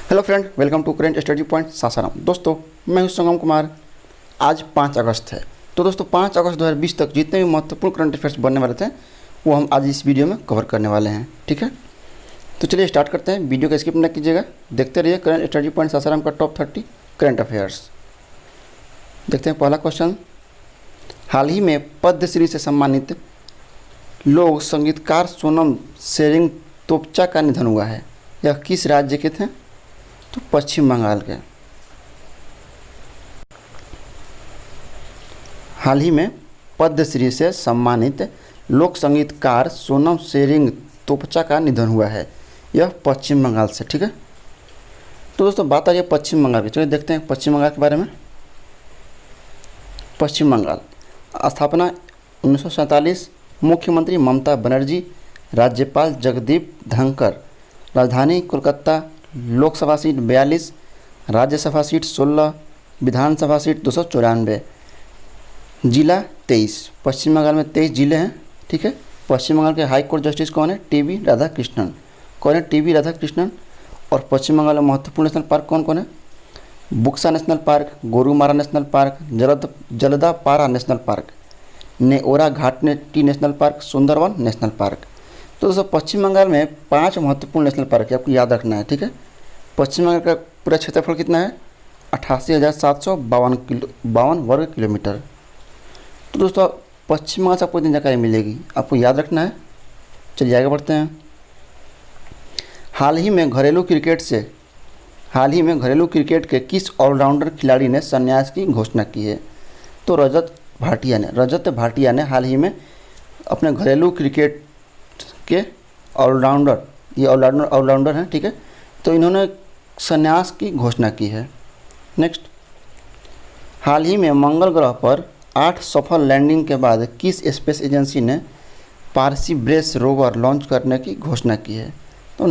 Hello friend, welcome to current study point Sasaram. दोस्तों, मैं हूं संगम कुमार। आज 5 अगस्त है। तो दोस्तों 5 अगस्त 2020 तक जितने भी महत्वपूर्ण करंट अफेयर्स बनने वाले थे वो हम आज इस वीडियो में कवर करने वाले हैं। ठीक है, तो चलिए स्टार्ट करते हैं। वीडियो को स्किप न कीजिएगा, देखते रहिए करेंट स्टडी पॉइंट सासाराम का टॉप 30 करंट अफेयर्स। देखते हैं पहला क्वेश्चन। हाल ही में पद्मश्री से सम्मानित लोक संगीतकार सोनम शेरिंग तोपचा का निधन हुआ है। यह किस राज्य के थे? तो पश्चिम बंगाल के। हाल ही में पद्मश्री से सम्मानित लोक संगीतकार सोनम शेरिंग तोपचा का निधन हुआ है। यह पश्चिम बंगाल से। ठीक है, तो दोस्तों बात आ रही है पश्चिम बंगाल की। चलिए देखते हैं पश्चिम बंगाल के बारे में। पश्चिम बंगाल स्थापना 1947। मुख्यमंत्री ममता बनर्जी, राज्यपाल जगदीप धनखड़, राजधानी कोलकाता, लोकसभा सीट 42, राज्यसभा सीट 16, विधानसभा सीट 294, जिला 23। पश्चिम बंगाल में 23 जिले हैं। ठीक है, पश्चिम बंगाल के हाई कोर्ट जस्टिस कौन है? टीबी राधाकृष्णन। कौन है? टीबी राधाकृष्णन। और पश्चिम बंगाल में महत्वपूर्ण नेशनल पार्क कौन कौन है? Buxa national park, Gorumara national park, Jaldapara national park, Neora घाटी national park, Sundarban national park. तो दोस्तों पश्चिम बंगाल में 5 महत्वपूर्ण नेशनल पार्क है, आपको याद रखना है। ठीक है, पश्चिम बंगाल का पूरा क्षेत्रफल कितना है? 88,752 वर्ग किलोमीटर। तो दोस्तों पश्चिम बंगाल से आपको इतनी जानकारी मिलेगी, आपको याद रखना है। चलिए आगे बढ़ते हैं। हाल ही में घरेलू क्रिकेट के किस ऑलराउंडर खिलाड़ी ने संन्यास की घोषणा की है? तो रजत भाटिया ने हाल ही में अपने घरेलू क्रिकेट के ऑलराउंडर, ये ऑलराउंडर हैं। ठीक है, तो इन्होंने संन्यास की घोषणा की है। नेक्स्ट, हाल ही में मंगल ग्रह पर 8 सफल लैंडिंग के बाद किस स्पेस एजेंसी ने पार्सिब्रेस रोवर लॉन्च करने की घोषणा की है? तो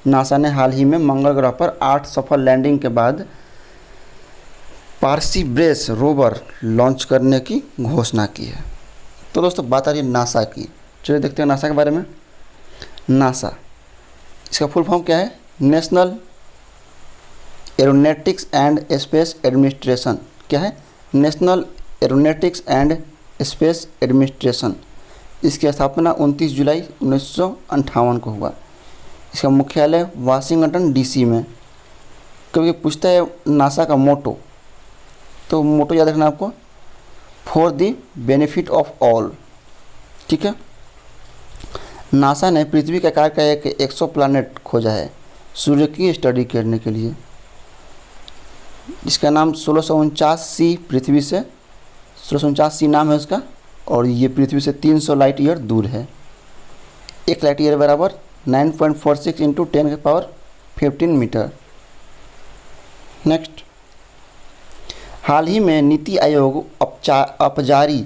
नासा ने हाल ही में मंगल ग्रह पर 8 सफल लैंडिंग के बाद पार्सिब्रेस रोवर लॉन्च करने की घोषणा की है। तो दोस्तों बात आ रही है नासा की। चलिए देखते हैं नासा के बारे में। नासा, इसका फुल फॉर्म क्या है? National aeronautics and space administration. क्या है? National aeronautics and space administration. इसकी स्थापना 29 जुलाई 1958 को हुआ। इसका मुख्यालय वाशिंगटन डीसी में। कभी पूछता है नासा का मोटो, तो मोटो याद रखना आपको, for the benefit of all. ठीक है, नासा ने पृथ्वी के आकार का एक एक्सोप्लैनेट खोजा है सूर्य की स्टडी करने के लिए। इसका नाम 1649 पृथ्वी से 1649 नाम है उसका, और ये पृथ्वी से 300 लाइट ईयर दूर है। 1 लाइट ईयर बराबर 9.46 × 10⁻15 मीटर। नेक्स्ट, हाल ही में नीति आयोग अपजारी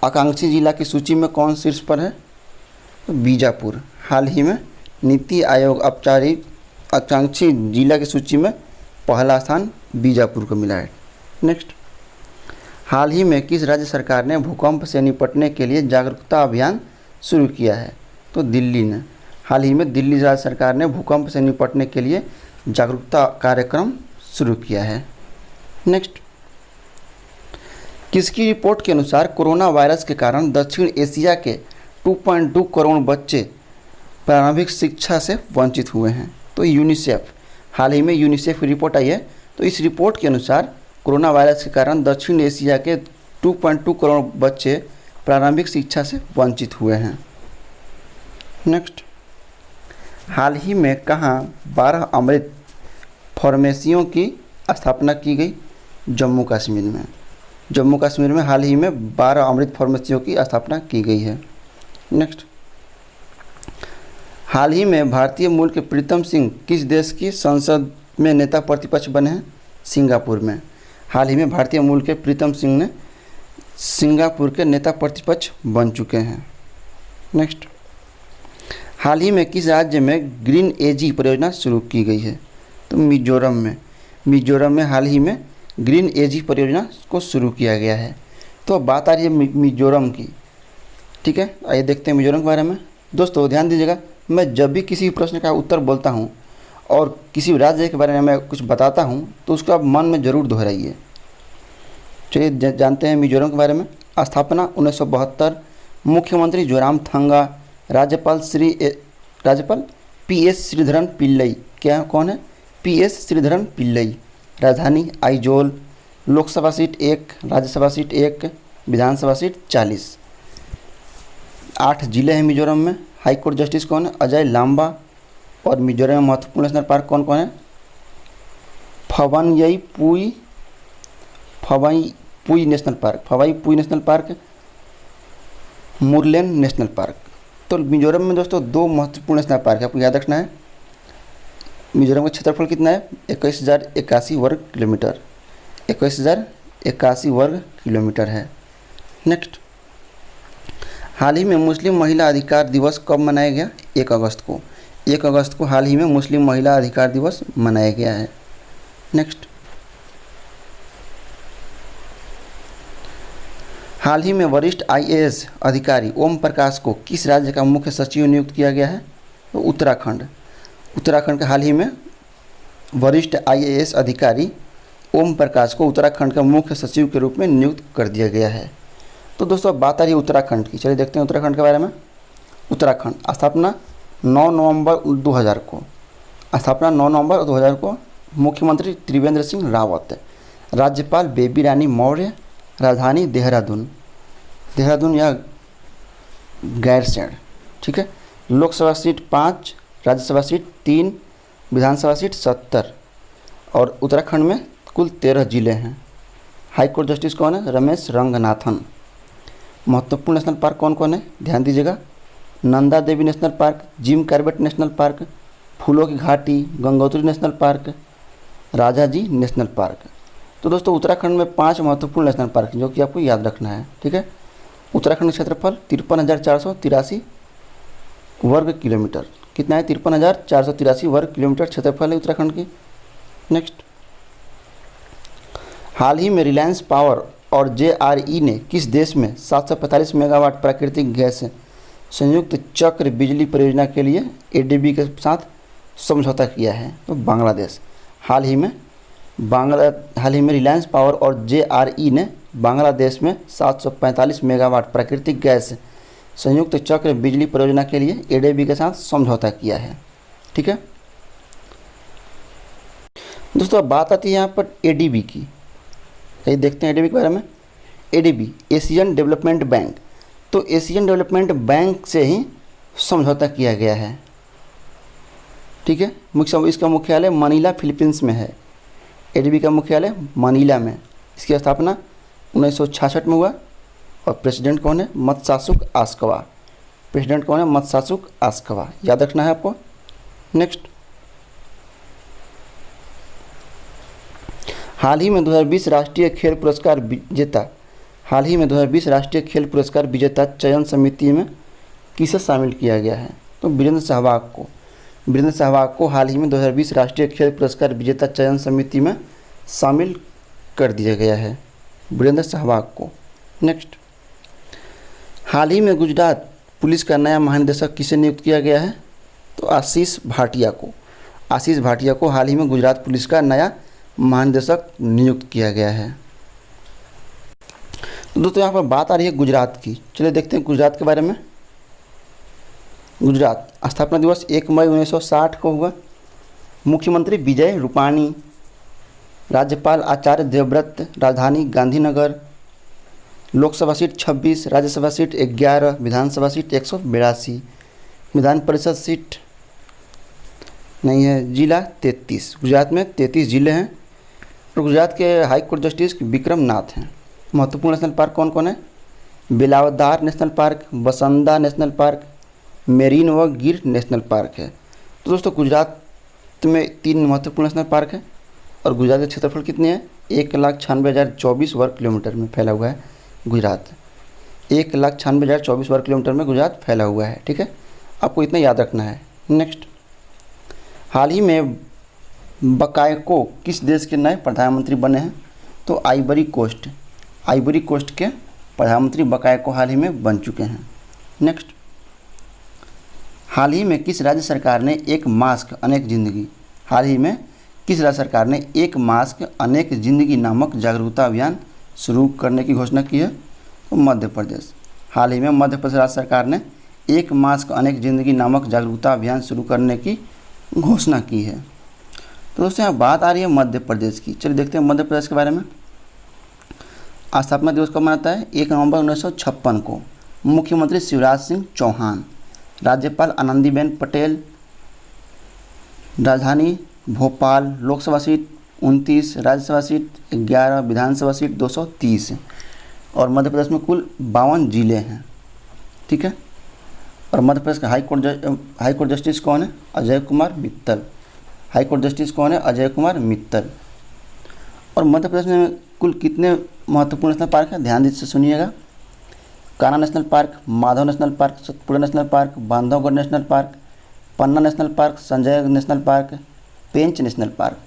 आकांक्षी जिला की सूची में कौन शीर्ष पर है? बीजापुर। हाल ही में नीति आयोग अपचारी आकांक्षी जिला की सूची में पहला स्थान बीजापुर को मिला है। नेक्स्ट, हाल ही में किस राज्य सरकार ने भूकंप से निपटने के लिए जागरूकता अभियान शुरू किया है? तो दिल्ली ने। हाल ही में दिल्ली राज्य सरकार ने भूकंप से निपटने के लिए जागरूकता कार्यक्रम शुरू किया है। नेक्स्ट, किसकी रिपोर्ट के अनुसार कोरोना वायरस के कारण दक्षिण एशिया के 2.2 करोड़ बच्चे प्रारंभिक शिक्षा से वंचित हुए हैं? तो यूनिसेफ। हाल ही में यूनिसेफ की रिपोर्ट आई है। तो इस रिपोर्ट के अनुसार कोरोना वायरस के कारण दक्षिण एशिया के 2.2 करोड़ बच्चे प्रारंभिक शिक्षा से वंचित हुए हैं। नेक्स्ट, हाल ही में कहाँ 12 अमृत फार्मेसियों की स्थापना की गई? जम्मू कश्मीर में। जम्मू कश्मीर में हाल ही में 12 अमृत फार्मेसियों की स्थापना की गई है। नेक्स्ट, हाल ही में भारतीय मूल के प्रीतम सिंह किस देश की संसद में नेता प्रतिपक्ष बने हैं? सिंगापुर में। हाल ही में भारतीय मूल के प्रीतम सिंह ने सिंगापुर के नेता प्रतिपक्ष बन चुके हैं। नेक्स्ट, हाल ही में किस राज्य में ग्रीन एजी परियोजना शुरू की गई है? तो मिजोरम में। मिजोरम में हाल ही में ग्रीन एजी परियोजना को शुरू किया गया है। तो बात आ रही है मिजोरम की। ठीक है, आइए देखते हैं मिजोरम के बारे में। दोस्तों ध्यान दीजिएगा, मैं जब भी किसी प्रश्न का उत्तर बोलता हूँ और किसी भी राज्य के बारे में मैं कुछ बताता हूँ तो उसको आप मन में ज़रूर दोहराइए। चलिए जानते हैं मिजोरम के बारे में। स्थापना 1972, मुख्यमंत्री जोरामथंगा, राज्यपाल पीएस श्रीधरन पिल्लई। क्या कौन है? पीएस श्रीधरन पिल्लई। राजधानी आइजोल। लोकसभा सीट 1, राज्यसभा सीट 1, विधानसभा सीट 40। 8 जिले हैं मिजोरम में। हाई कोर्ट जस्टिस कौन है? अजय लांबा। और मिजोरम में महत्वपूर्ण नेशनल पार्क कौन कौन है? फवाई पुई national park, Murlen national park. तो मिजोरम में दोस्तों 2 महत्वपूर्ण नेशनल पार्क है, आपको याद रखना है। मिजोरम का क्षेत्रफल कितना है? 21,081 वर्ग किलोमीटर। 21,081 वर्ग किलोमीटर है। नेक्स्ट, हाल ही में मुस्लिम महिला अधिकार दिवस कब मनाया गया? 1 अगस्त को। 1 अगस्त को हाल ही में मुस्लिम महिला अधिकार दिवस मनाया गया है। नेक्स्ट, हाल ही में वरिष्ठ आईएएस अधिकारी ओम प्रकाश को किस राज्य का मुख्य सचिव नियुक्त किया गया है? तो उत्तराखंड। उत्तराखंड के हाल ही में वरिष्ठ आईएएस अधिकारी ओम प्रकाश को उत्तराखंड का मुख्य सचिव के रूप में नियुक्त कर दिया गया है। तो दोस्तों अब बात आ रही है उत्तराखंड की। चलिए देखते हैं उत्तराखंड के बारे में। उत्तराखंड स्थापना 9 नवंबर 2000 को। स्थापना 9 नवंबर 2000 को। मुख्यमंत्री त्रिवेंद्र सिंह रावत। राज्यपाल बेबी रानी मौर्य। राजधानी देहरादून या गैरसैंण, ठीक है। लोकसभा सीट 5, राज्यसभा सीट 3, विधानसभा सीट 70। और उत्तराखंड में कुल 13 जिले हैं। हाई कोर्ट जस्टिस कौन है? रमेश रंगनाथन। महत्वपूर्ण नेशनल पार्क कौन कौन है? ध्यान दीजिएगा। Nanda Devi national park, Jim Corbett national park, फूलों की घाटी, Gangotri national park, Rajaji national park. तो दोस्तों उत्तराखंड में 5 महत्वपूर्ण नेशनल पार्क जो कि आपको याद रखना है, ठीक है। उत्तराखंड का क्षेत्रफल 53,483 वर्ग किलोमीटर। कितना है? 53,483 वर्ग किलोमीटर क्षेत्रफल है उत्तराखंड की। नेक्स्ट, हाल ही में रिलायंस पावर और जेआरई ने किस देश में 745 मेगावाट प्राकृतिक गैस संयुक्त चक्र बिजली परियोजना के लिए एडीबी के साथ समझौता किया है? तो बांग्लादेश। हाल ही में रिलायंस पावर और जेआरई ने बांग्लादेश में 745 मेगावाट प्राकृतिक गैस संयुक्त चक्र बिजली परियोजना के लिए एडीबी के साथ समझौता किया है, ठीक है। दोस्तों अब बात आती है यहाँ पर एडीबी की। ये देखते हैं एडीबी के बारे में। ADB Asian development bank. तो एशियन डेवलपमेंट बैंक से ही समझौता किया गया है, ठीक है। इसका मुख्यालय मनीला फिलीपींस में है। एडीबी का मुख्यालय मनीला में। इसकी स्थापना 1966 में हुआ। और प्रेसिडेंट कौन है? मत्सासुक आस्कवा। प्रेसिडेंट कौन है? मत्सासुक आस्कवा, याद रखना है आपको। नेक्स्ट, हाल ही में 2020 राष्ट्रीय खेल पुरस्कार विजेता चयन समिति में किसे शामिल किया गया है? तो वीरेंद्र सहवाग को हाल ही में 2020 राष्ट्रीय खेल पुरस्कार विजेता चयन समिति में शामिल कर दिया गया है, वीरेंद्र सहवाग को। नेक्स्ट, हाल ही में गुजरात पुलिस का नया महानिदेशक किसे नियुक्त किया गया है? तो आशीष भाटिया को हाल ही में गुजरात पुलिस का नया महानिदेशक नियुक्त किया गया है। तो दोस्तों यहाँ पर बात आ रही है गुजरात की। चलिए देखते हैं गुजरात के बारे में। गुजरात स्थापना दिवस 1 मई 1960 को हुआ। मुख्यमंत्री विजय रूपाणी। राज्यपाल आचार्य देवव्रत। राजधानी गांधीनगर। लोकसभा सीट 26, राज्यसभा सीट 11, विधानसभा सीट 182, विधान परिषद सीट नहीं है। जिला 33। गुजरात में 33 जिले हैं। और गुजरात के high court justice Vikram Nath हैं। महत्वपूर्ण नेशनल पार्क कौन कौन है? Velavadar national park, Vansda national park, marine व गिर नेशनल पार्क है। तो दोस्तों गुजरात में 3 महत्वपूर्ण नेशनल पार्क है। और गुजरात का क्षेत्रफल कितने हैं? 1,96,024 वर्ग किलोमीटर में फैला हुआ है गुजरात। 1,96,024 वर्ग किलोमीटर में गुजरात फैला हुआ है, ठीक है। आपको इतना याद रखना है। नेक्स्ट, हाल ही में बकायको किस देश के नए प्रधानमंत्री बने हैं? तो आइवरी कोस्ट के प्रधानमंत्री बकायको हाल ही में बन चुके हैं। नेक्स्ट, हाल ही में किस राज्य सरकार ने एक मास्क अनेक जिंदगी हाल ही में किस राज्य सरकार ने एक मास्क अनेक जिंदगी नामक जागरूकता अभियान शुरू करने की घोषणा की है? तो मध्य प्रदेश। हाल ही में मध्य प्रदेश राज्य सरकार ने एक मास्क अनेक जिंदगी नामक जागरूकता अभियान शुरू करने की घोषणा की है। तो दोस्तों यहाँ बात आ रही है मध्य प्रदेश की। चलिए देखते हैं मध्य प्रदेश के बारे में। स्थापना दिवस कब मनाता है? 1 नवंबर 1956 को। मुख्यमंत्री शिवराज सिंह चौहान, राज्यपाल आनंदीबेन पटेल, राजधानी भोपाल, लोकसभा सीट 29, राज्यसभा सीट 11, विधानसभा सीट 230 और मध्य प्रदेश में कुल 52 जिले हैं। ठीक है। और मध्य प्रदेश का हाईकोर्ट जस्टिस कौन है? अजय कुमार मित्तल। हाईकोर्ट जस्टिस कौन है? अजय कुमार मित्तल। और मध्य प्रदेश में कुल कितने महत्वपूर्ण नेशनल पार्क हैं? ध्यान से सुनिएगा। Kanha national park, Madhav national park, Satpura national park, Bandhavgarh national park, Panna national park, Sanjay national park, Pench national park.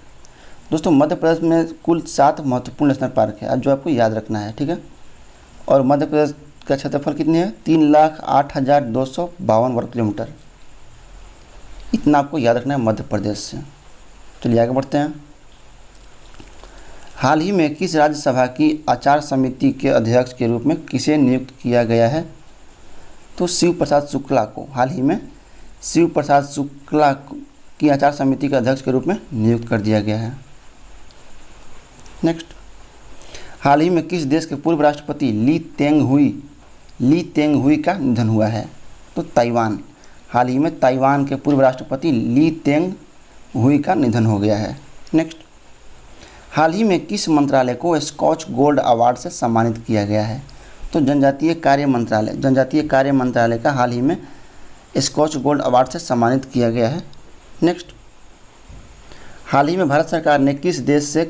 दोस्तों मध्य प्रदेश में कुल 7 महत्वपूर्ण नेशनल पार्क है जो आपको याद रखना है। ठीक है। और मध्य प्रदेश का क्षेत्रफल कितनी है? 3,08,252 वर्ग किलोमीटर। इतना आपको याद रखना है मध्य प्रदेश से। चलिए आगे बढ़ते हैं। हाल ही में किस राज्यसभा की आचार समिति के अध्यक्ष के रूप में किसे नियुक्त किया गया है? तो शिव प्रसाद शुक्ला को। हाल ही में शिव प्रसाद शुक्ला की आचार समिति के अध्यक्ष के रूप में नियुक्त कर दिया गया है। नेक्स्ट, हाल ही में किस देश के पूर्व राष्ट्रपति ली तेंग हुई का निधन हुआ है? तो ताइवान। हाल ही में ताइवान के पूर्व राष्ट्रपति ली तेंग हुई का निधन हो गया है। नेक्स्ट, हाल ही में किस मंत्रालय को स्कॉच गोल्ड अवार्ड से सम्मानित किया गया है? तो जनजातीय कार्य मंत्रालय का हाल ही में स्कॉच गोल्ड अवार्ड से सम्मानित किया गया है। नेक्स्ट, हाल ही में भारत सरकार ने किस देश से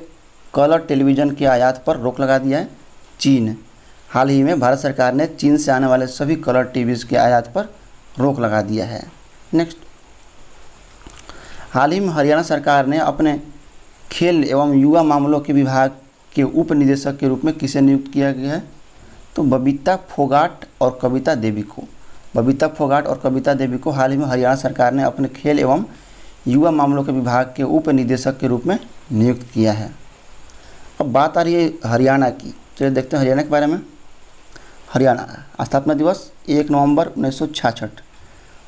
कलर टेलीविज़न के आयात पर रोक लगा दिया है? चीन। हाल ही में भारत सरकार ने चीन से आने वाले सभी कलर टीवीज़ के आयात पर रोक लगा दिया है। नेक्स्ट, हाल ही में हरियाणा सरकार ने अपने खेल एवं युवा मामलों के विभाग के उप निदेशक के रूप में किसे नियुक्त किया गया है? तो बबीता फोगाट और कविता देवी को हाल ही में हरियाणा सरकार ने अपने खेल एवं युवा मामलों के विभाग के उप निदेशक के रूप में नियुक्त किया है। अब बात आ रही है हरियाणा की। चलिए देखते हैं हरियाणा के बारे में। हरियाणा स्थापना दिवस 1 नवंबर 1966।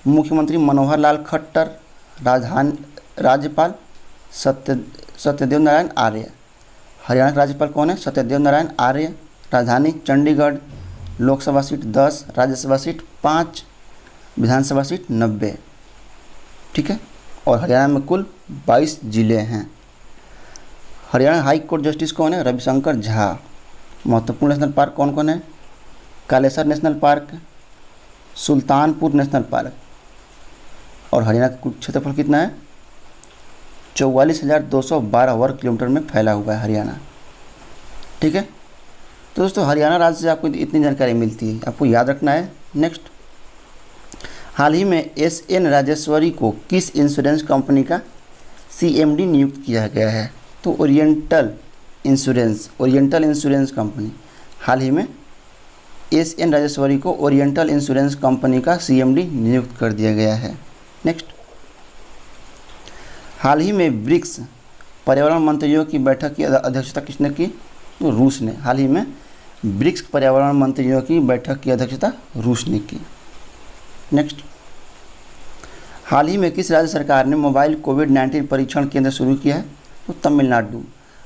मुख्यमंत्री मनोहर लाल खट्टर, राज्यपाल सत्यदेव नारायण आर्य। हरियाणा के राज्यपाल कौन है? सत्यदेव नारायण आर्य। राजधानी चंडीगढ़, लोकसभा सीट 10, राज्यसभा सीट 5, विधानसभा सीट 90। ठीक है। और हरियाणा में कुल 22 जिले हैं। हरियाणा हाई कोर्ट जस्टिस कौन है? रविशंकर झा। महत्वपूर्ण नेशनल पार्क कौन कौन है? Kalesar national park, Sultanpur national park. और हरियाणा का कुल क्षेत्रफल कितना है? 44,212 वर्ग किलोमीटर में फैला हुआ है हरियाणा। ठीक है। तो दोस्तों हरियाणा राज्य से आपको इतनी जानकारी मिलती है, आपको याद रखना है। नेक्स्ट, हाल ही में SN राजेश्वरी को किस इंश्योरेंस कंपनी का CMD नियुक्त किया गया है? तो ओरिएंटल इंश्योरेंस कंपनी। हाल ही में SN राजेश्वरी को ओरिएंटल इंश्योरेंस कंपनी का CMD नियुक्त कर दिया गया है। नेक्स्ट, हाल ही में ब्रिक्स पर्यावरण मंत्रियों की बैठक की अध्यक्षता किसने की? तो रूस ने। हाल ही में ब्रिक्स पर्यावरण मंत्रियों की बैठक की अध्यक्षता रूस ने की। नेक्स्ट, हाल ही में किस राज्य सरकार ने मोबाइल कोविड-19 परीक्षण केंद्र शुरू किया है? तो तमिलनाडु।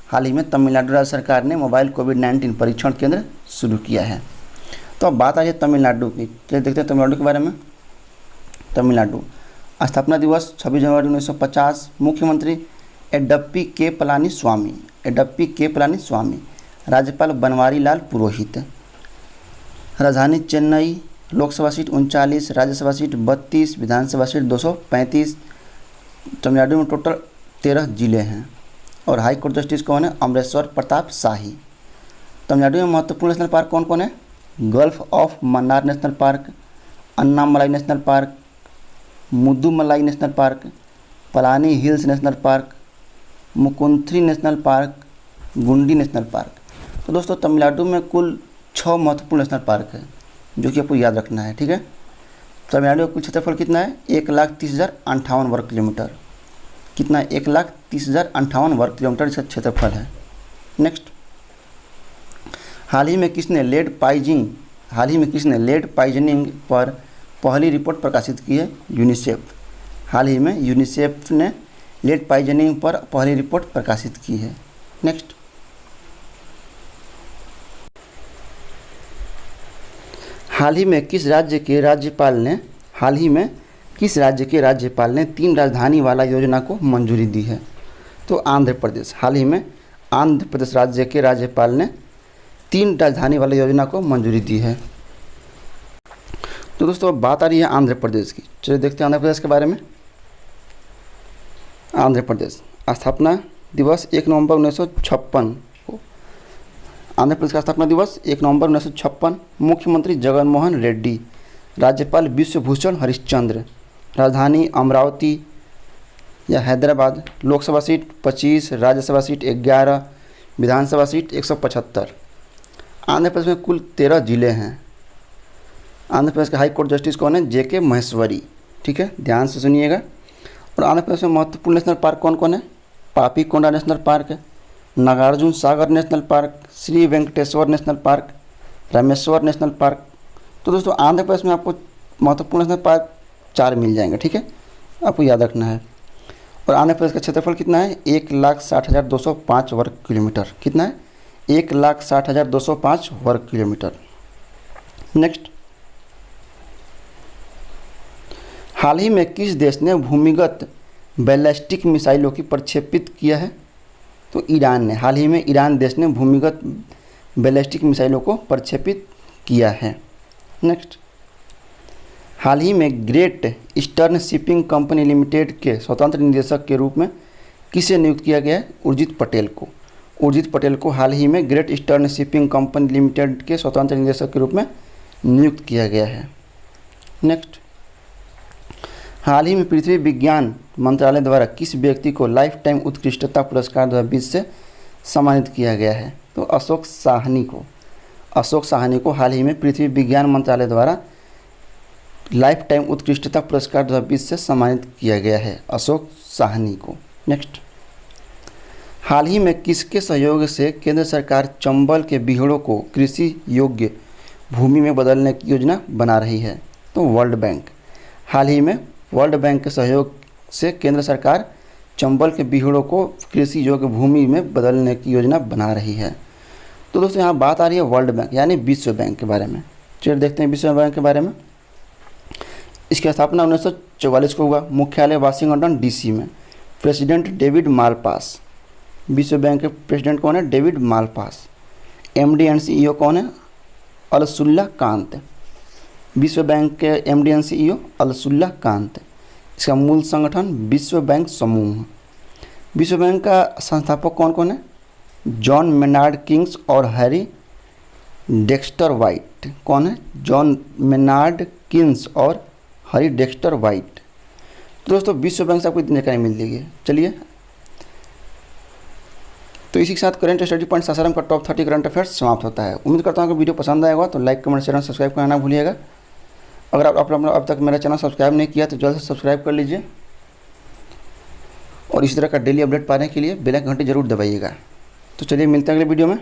हाल ही में तमिलनाडु राज्य सरकार ने मोबाइल कोविड-19 परीक्षण केंद्र शुरू किया है। तो अब बात आ रही है तमिलनाडु की। चलिए देखते हैं तमिलनाडु के बारे में। तमिलनाडु स्थापना दिवस 26 जनवरी 1950। मुख्यमंत्री एडप्पी के पलानी स्वामी। राज्यपाल बनवारी लाल पुरोहित। राजधानी चेन्नई, लोकसभा सीट 39, राज्यसभा सीट 32, विधानसभा सीट 235। तमिलनाडु में टोटल 13 जिले हैं। और हाई कोर्ट जस्टिस कौन है? अमरेश्वर प्रताप शाही। तमिलनाडु में महत्वपूर्ण नेशनल पार्क कौन कौन है? Gulf of Mannar national park, Annamalai national park, Mudumalai national park, Palani hills national park, Mukurthi national park, Guindy national park. तो दोस्तों तमिलनाडु में कुल 6 महत्वपूर्ण नेशनल पार्क है जो कि आपको याद रखना है। ठीक है। तमिलनाडु का कुल क्षेत्रफल कितना है? 1,30,058 वर्ग किलोमीटर। कितना, 1,30,058 वर्ग किलोमीटर इसका क्षेत्रफल है। नेक्स्ट, हाल ही में किसने लेड पाइजनिंग पर पहली रिपोर्ट प्रकाशित की है? यूनिसेफ। हाल ही में यूनिसेफ ने लेड पाइजनिंग पर पहली रिपोर्ट प्रकाशित की है। नेक्स्ट, हाल ही में किस राज्य के राज्यपाल ने 3 राजधानी वाला योजना को मंजूरी दी है? तो आंध्र प्रदेश। हाल ही में आंध्र प्रदेश राज्य के राज्यपाल ने 3 राजधानी वाला योजना को मंजूरी दी है। तो दोस्तों अब बात आ रही है आंध्र प्रदेश की। चलिए देखते हैं आंध्र प्रदेश के बारे में। आंध्र प्रदेश स्थापना दिवस 1 नवंबर 1956 को। आंध्र प्रदेश का स्थापना दिवस 1 नवंबर 1956। मुख्यमंत्री जगन मोहन रेड्डी। राज्यपाल विश्वभूषण हरिश्चंद्र। राजधानी अमरावती या हैदराबाद। लोकसभा सीट 25, राज्यसभा सीट 11, विधानसभा सीट 175। आंध्र प्रदेश में कुल 13 जिले हैं। आंध्र प्रदेश के हाई कोर्ट जस्टिस कौन है? JK महेश्वरी। ठीक है, ध्यान से सुनिएगा। और आंध्र प्रदेश में महत्वपूर्ण नेशनल पार्क कौन कौन है? पापीकोंडा नेशनल पार्क है, Nagarjuna Sagar national park, Shri Venkateswara national park, Rameshwar national park. तो दोस्तों आंध्र प्रदेश में आपको महत्वपूर्ण नेशनल पार्क 4 मिल जाएंगे। ठीक है, आपको याद रखना है। और आंध्र प्रदेश का क्षेत्रफल कितना है? 1,60,205 वर्ग किलोमीटर। कितना है? 1,60,205 वर्ग किलोमीटर। नेक्स्ट, हाल ही में किस देश ने भूमिगत बैलिस्टिक मिसाइलों की प्रक्षेपित किया है? तो ईरान ने। हाल ही में ईरान देश ने भूमिगत बैलिस्टिक मिसाइलों को प्रक्षेपित किया है। नेक्स्ट, हाल ही में great eastern shipping company limited के स्वतंत्र निदेशक के रूप में किसे नियुक्त किया गया है? उर्जित पटेल को। उर्जित पटेल को हाल ही में great eastern shipping company limited के स्वतंत्र निदेशक के रूप में नियुक्त किया गया है। नेक्स्ट, हाल ही में पृथ्वी विज्ञान मंत्रालय द्वारा किस व्यक्ति को लाइफ टाइम उत्कृष्टता पुरस्कार 2020 से सम्मानित किया गया है? तो अशोक साहनी को। अशोक साहनी को हाल ही में पृथ्वी विज्ञान मंत्रालय द्वारा लाइफ टाइम उत्कृष्टता पुरस्कार 2020 से सम्मानित किया गया है, अशोक साहनी को। नेक्स्ट, हाल ही में किसके सहयोग से केंद्र सरकार चंबल के बीहड़ों को कृषि योग्य भूमि में बदलने की योजना बना रही है? तो वर्ल्ड बैंक। हाल ही में वर्ल्ड बैंक के सहयोग से केंद्र सरकार चंबल के बीहड़ों को कृषि योग्य भूमि में बदलने की योजना बना रही है। तो दोस्तों यहाँ बात आ रही है वर्ल्ड बैंक यानी विश्व बैंक के बारे में। चलिए देखते हैं विश्व बैंक के बारे में। इसकी स्थापना 1944 को हुआ। मुख्यालय वाशिंगटन DC में। President David Malpass. विश्व बैंक के प्रेसिडेंट कौन है? David Malpass. MD and CEO कौन है? अलसुल्ला कांत। विश्व बैंक के MD एंड CEO अलसुल्ला कांत। इसका मूल संगठन विश्व बैंक समूह। विश्व बैंक का संस्थापक कौन कौन है? जॉन मेनार्ड किंग्स और हैरी डेक्स्टर वाइट। कौन है? जॉन मेनार्ड किंग्स और हैरी डेक्स्टर वाइट। तो दोस्तों विश्व बैंक से आपको इतनी जानकारी मिल जाएगी। चलिए, तो इसी के साथ करंट स्टडी पॉइंट सासाराम का टॉप 30 करंट अफेयर्स समाप्त होता है। उम्मीद करता हूँ कि वीडियो पसंद आएगा तो लाइक कमेंट शेयर सब्सक्राइब करना ना भूलिएगा। अगर आप अब तक मेरा चैनल सब्सक्राइब नहीं किया तो जल्द से सब्सक्राइब कर लीजिए और इसी तरह का डेली अपडेट पाने के लिए बेल आइकन घंटी जरूर दबाइएगा। तो चलिए मिलते हैं अगले वीडियो में।